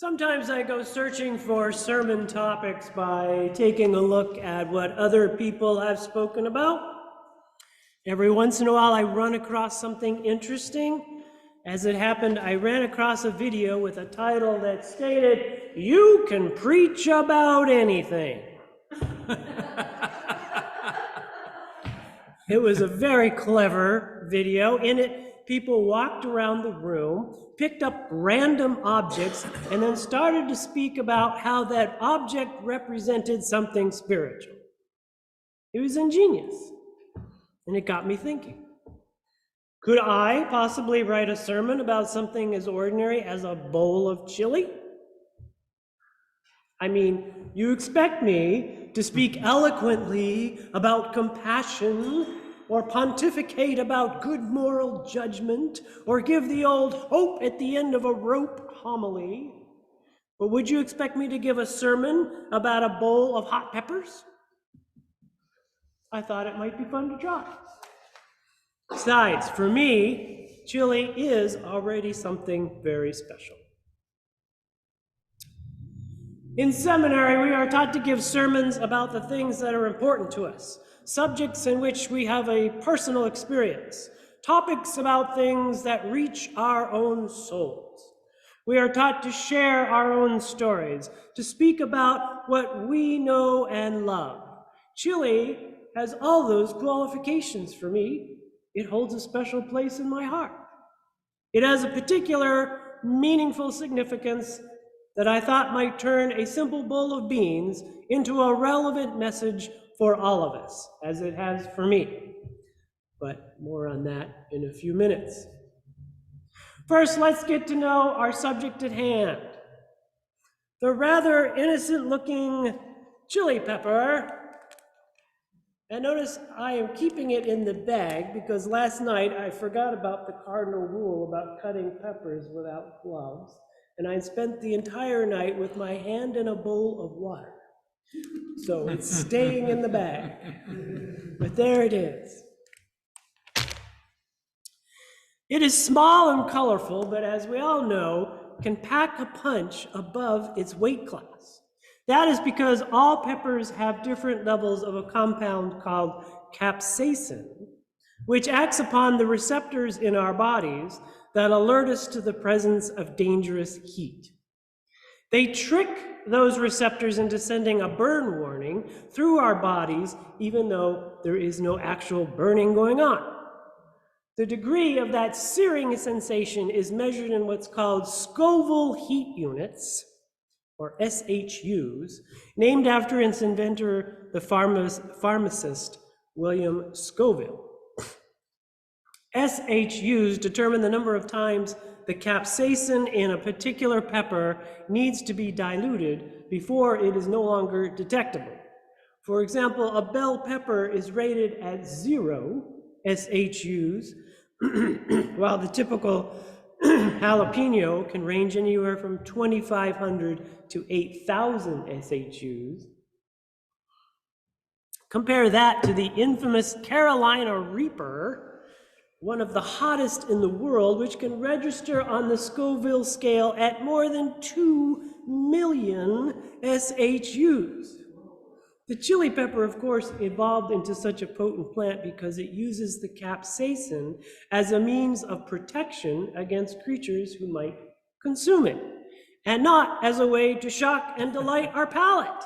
Sometimes I go searching for sermon topics by taking a look at what other people have spoken about. Every once in a while, I run across something interesting. As it happened, I ran across a video with a title that stated, "You can preach about anything." It was a very clever video. In it, people walked around the room, picked up random objects, and then started to speak about how that object represented something spiritual. It was ingenious, and it got me thinking. Could I possibly write a sermon about something as ordinary as a bowl of chili? I mean, you expect me to speak eloquently about compassion, or pontificate about good moral judgment, or give the old hope at the end of a rope homily. But would you expect me to give a sermon about a bowl of hot peppers? I thought it might be fun to try. Besides, for me, chili is already something very special. In seminary, we are taught to give sermons about the things that are important to us, subjects in which we have a personal experience, topics about things that reach our own souls. We are taught to share our own stories, to speak about what we know and love. Chili has all those qualifications for me. It holds a special place in my heart. It has a particular meaningful significance that I thought might turn a simple bowl of beans into a relevant message for all of us, as it has for me. But more on that in a few minutes. First, let's get to know our subject at hand. The rather innocent-looking chili pepper. And notice I am keeping it in the bag because last night I forgot about the cardinal rule about cutting peppers without gloves. And I spent the entire night with my hand in a bowl of water. So it's staying in the bag. But there it is. It is small and colorful, but as we all know, can pack a punch above its weight class. That is because all peppers have different levels of a compound called capsaicin, which acts upon the receptors in our bodies that alert us to the presence of dangerous heat. They trick those receptors into sending a burn warning through our bodies, even though there is no actual burning going on. The degree of that searing sensation is measured in what's called Scoville heat units, or SHUs, named after its inventor, the pharmacist William Scoville. SHUs determine the number of times the capsaicin in a particular pepper needs to be diluted before it is no longer detectable. For example, a bell pepper is rated at 0 SHUs, while the typical jalapeno can range anywhere from 2,500 to 8,000 SHUs. Compare that to the infamous Carolina Reaper, one of the hottest in the world, which can register on the Scoville scale at more than 2 million SHUs. The chili pepper, of course, evolved into such a potent plant because it uses the capsaicin as a means of protection against creatures who might consume it, and not as a way to shock and delight our palate.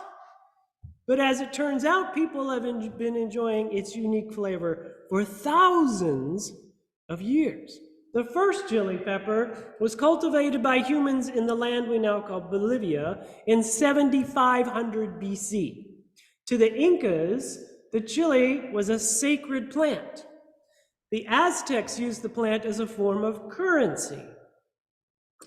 But as it turns out, people have been enjoying its unique flavor for thousands of years. The first chili pepper was cultivated by humans in the land we now call Bolivia in 7,500 BC. To the Incas, the chili was a sacred plant. The Aztecs used the plant as a form of currency.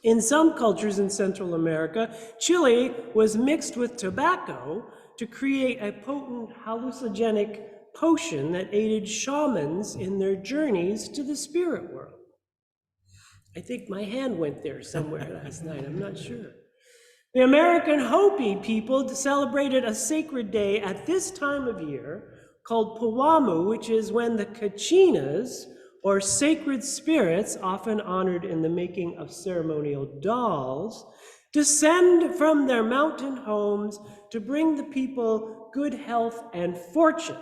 In some cultures in Central America, chili was mixed with tobacco to create a potent hallucinogenic potion that aided shamans in their journeys to the spirit world. I think my hand went there somewhere last night, I'm not sure. The American Hopi people celebrated a sacred day at this time of year called Puwamu, which is when the Kachinas, or sacred spirits, often honored in the making of ceremonial dolls, descend from their mountain homes to bring the people good health and fortune.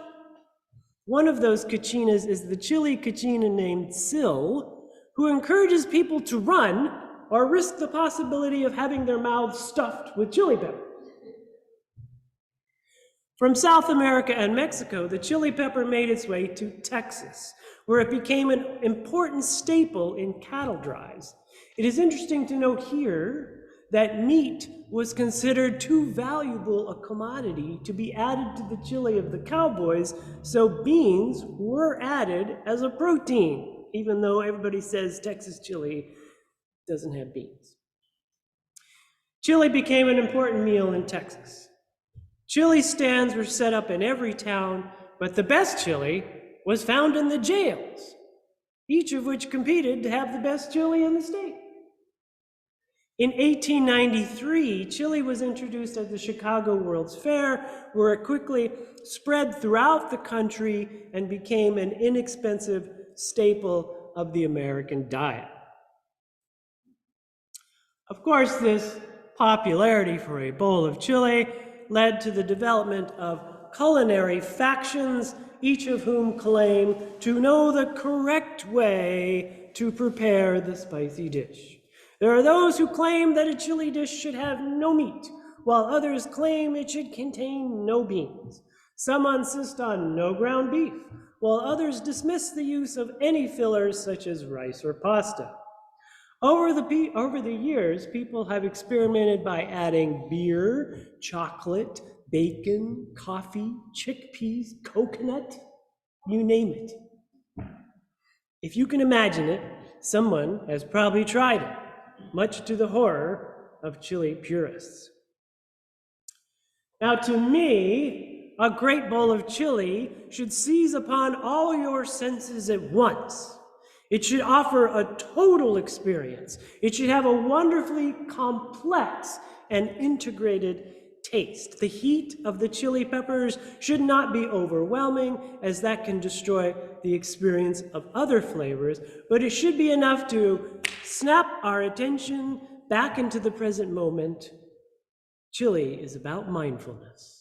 One of those Kachinas is the Chile Kachina named Sil, who encourages people to run or risk the possibility of having their mouths stuffed with chili pepper. From South America and Mexico, the chili pepper made its way to Texas, where it became an important staple in cattle drives. It is interesting to note here that meat was considered too valuable a commodity to be added to the chili of the cowboys, so beans were added as a protein, even though everybody says Texas chili doesn't have beans. Chili became an important meal in Texas. Chili stands were set up in every town, but the best chili was found in the jails, each of which competed to have the best chili in the state. In 1893, chili was introduced at the Chicago World's Fair, where it quickly spread throughout the country and became an inexpensive staple of the American diet. Of course, this popularity for a bowl of chili led to the development of culinary factions, each of whom claim to know the correct way to prepare the spicy dish. There are those who claim that a chili dish should have no meat, while others claim it should contain no beans. Some insist on no ground beef, while others dismiss the use of any fillers such as rice or pasta. Over the years, people have experimented by adding beer, chocolate, bacon, coffee, chickpeas, coconut, you name it. If you can imagine it, someone has probably tried it, much to the horror of chili purists. Now, to me, a great bowl of chili should seize upon all your senses at once. It should offer a total experience. It should have a wonderfully complex and integrated taste. The heat of the chili peppers should not be overwhelming, as that can destroy the experience of other flavors, but it should be enough to snap our attention back into the present moment. Chili is about mindfulness.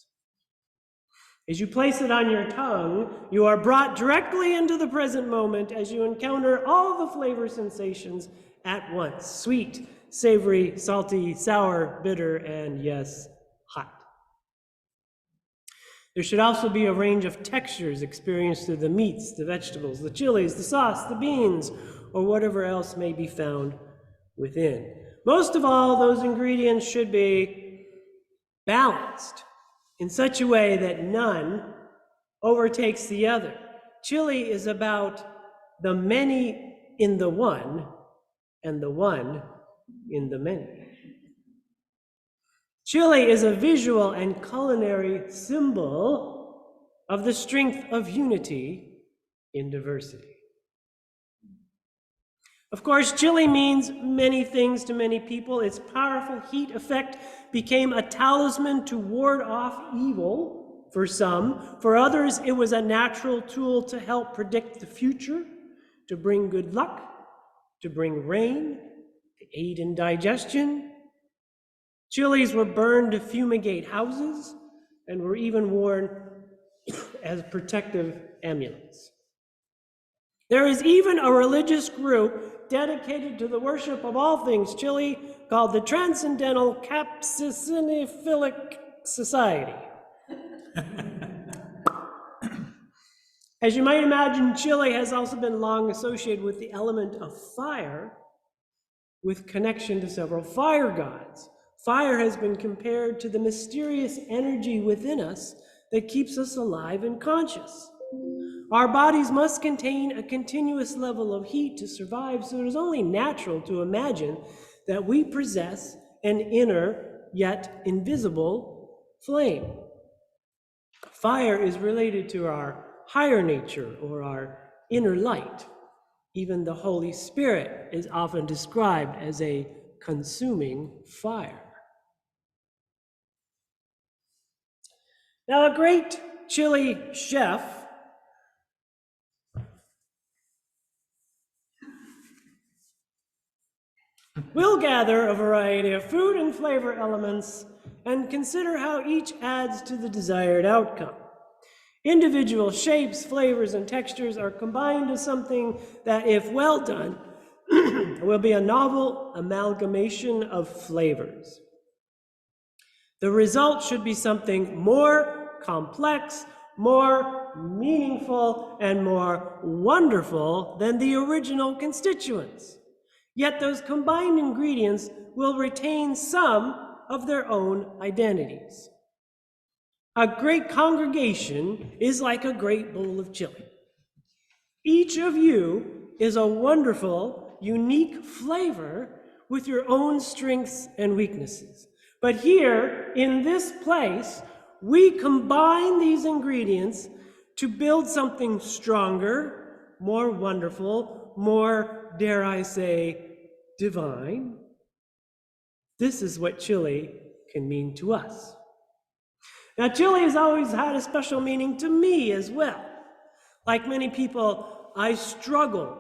As you place it on your tongue, you are brought directly into the present moment as you encounter all the flavor sensations at once: sweet, savory, salty, sour, bitter, and yes, hot. There should also be a range of textures experienced through the meats, the vegetables, the chilies, the sauce, the beans, or whatever else may be found within. Most of all, those ingredients should be balanced in such a way that none overtakes the other. Chili is about the many in the one and the one in the many. Chili is a visual and culinary symbol of the strength of unity in diversity. Of course, chili means many things to many people. Its powerful heat effect became a talisman to ward off evil for some. For others, it was a natural tool to help predict the future, to bring good luck, to bring rain, to aid in digestion. Chilies were burned to fumigate houses and were even worn as protective amulets. There is even a religious group dedicated to the worship of all things chili called the Transcendental Capsicinophilic Society. As you might imagine, chili has also been long associated with the element of fire, with connection to several fire gods. Fire has been compared to the mysterious energy within us that keeps us alive and conscious. Our bodies must contain a continuous level of heat to survive, so it is only natural to imagine that we possess an inner, yet invisible, flame. Fire is related to our higher nature or our inner light. Even the Holy Spirit is often described as a consuming fire. Now, a great chili chef We'll gather a variety of food and flavor elements and consider how each adds to the desired outcome. Individual shapes, flavors, and textures are combined to something that, if well done, will be a novel amalgamation of flavors. The result should be something more complex, more meaningful, and more wonderful than the original constituents. Yet those combined ingredients will retain some of their own identities. A great congregation is like a great bowl of chili. Each of you is a wonderful, unique flavor with your own strengths and weaknesses. But here, in this place, we combine these ingredients to build something stronger, more wonderful, more, dare I say, divine. This is what chili can mean to us. Now, chili has always had a special meaning to me as well. Like many people, I struggle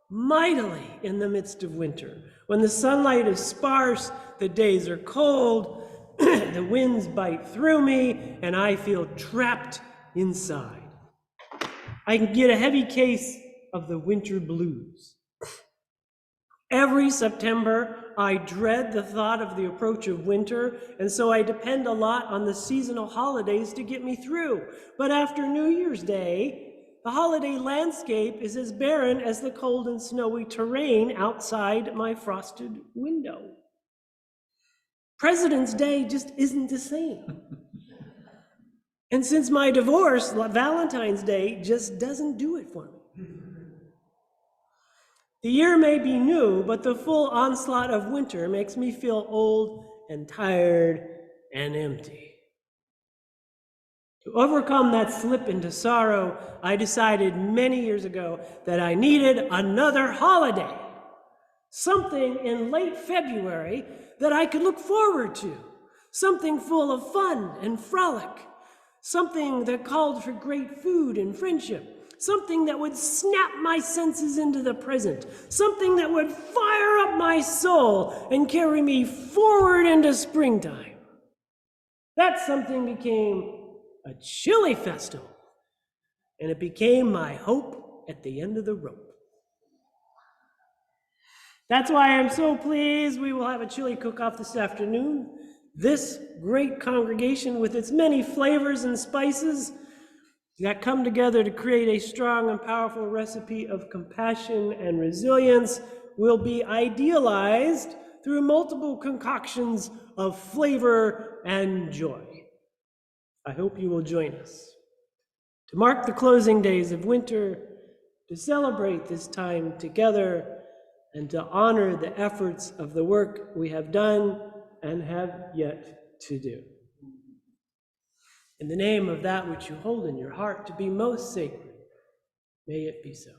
mightily in the midst of winter. When the sunlight is sparse, the days are cold, the winds bite through me, and I feel trapped inside. I can get a heavy case of the winter blues. Every September, I dread the thought of the approach of winter, and so I depend a lot on the seasonal holidays to get me through. But after New Year's Day, the holiday landscape is as barren as the cold and snowy terrain outside my frosted window. President's Day just isn't the same. And since my divorce, Valentine's Day just doesn't do it for me. The year may be new, but the full onslaught of winter makes me feel old and tired and empty. To overcome that slip into sorrow, I decided many years ago that I needed another holiday, something in late February that I could look forward to, something full of fun and frolic, something that called for great food and friendship, something that would snap my senses into the present, something that would fire up my soul and carry me forward into springtime. That something became a chili festival, and it became my hope at the end of the rope. That's why I'm so pleased we will have a chili cook-off this afternoon. This great congregation with its many flavors and spices that come together to create a strong and powerful recipe of compassion and resilience will be idealized through multiple concoctions of flavor and joy. I hope you will join us to mark the closing days of winter, to celebrate this time together, and to honor the efforts of the work we have done and have yet to do. In the name of that which you hold in your heart to be most sacred, may it be so.